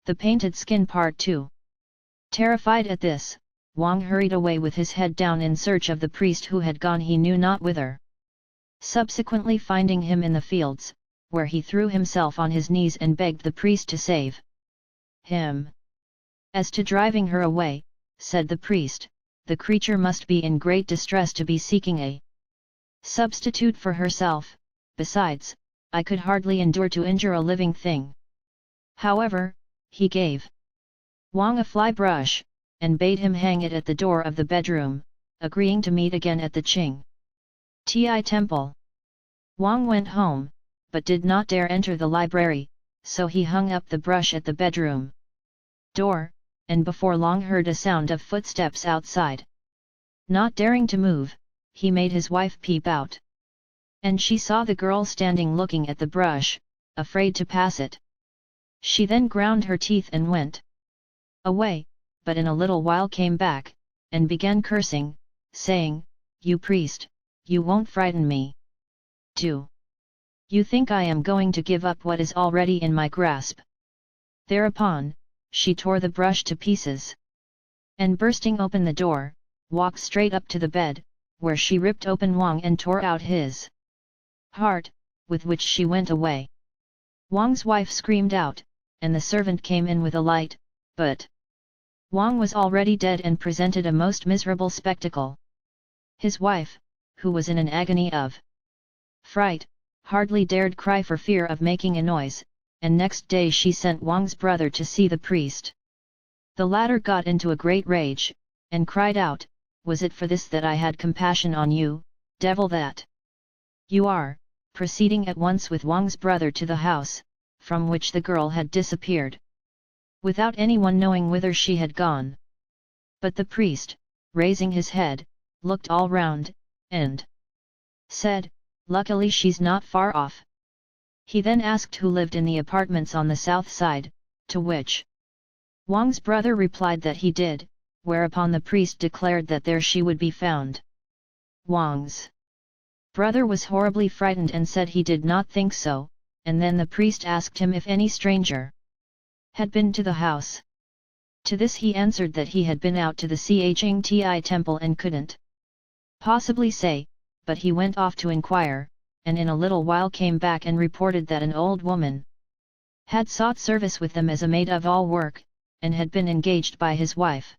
The Painted Skin Part 2. Terrified at this, Wang hurried away with his head down in search of the priest who had gone he knew not whither. Subsequently finding him in the fields, where he threw himself on his knees and begged the priest to save him. As to driving her away, said the priest, the creature must be in great distress to be seeking a substitute for herself. Besides, I could hardly endure to injure a living thing. However, he gave Wang a fly brush, and bade him hang it at the door of the bedroom, agreeing to meet again at the Qing Ti temple. Wang went home, but did not dare enter the library, so he hung up the brush at the bedroom door, and before long heard a sound of footsteps outside. Not daring to move, he made his wife peep out. And she saw the girl standing looking at the brush, afraid to pass it. She then ground her teeth and went away, but in a little while came back, and began cursing, saying, "You priest, you won't frighten me. Do you think I am going to give up what is already in my grasp?" Thereupon, she tore the brush to pieces, and bursting open the door, walked straight up to the bed, where she ripped open Wang and tore out his heart, with which she went away. Wang's wife screamed out, and the servant came in with a light, but Wang was already dead and presented a most miserable spectacle. His wife, who was in an agony of fright, hardly dared cry for fear of making a noise, and next day she sent Wang's brother to see the priest. The latter got into a great rage, and cried out, "Was it for this that I had compassion on you, devil that you are?" proceeding at once with Wang's brother to the house, from which the girl had disappeared, without anyone knowing whither she had gone. But the priest, raising his head, looked all round, and said, "Luckily she's not far off." He then asked who lived in the apartments on the south side, to which Wang's brother replied that he did, whereupon the priest declared that there she would be found. Wang's brother was horribly frightened and said he did not think so, and then the priest asked him if any stranger had been to the house. To this he answered that he had been out to the Qing Ti temple and couldn't possibly say, but he went off to inquire, and in a little while came back and reported that an old woman had sought service with them as a maid of all work, and had been engaged by his wife.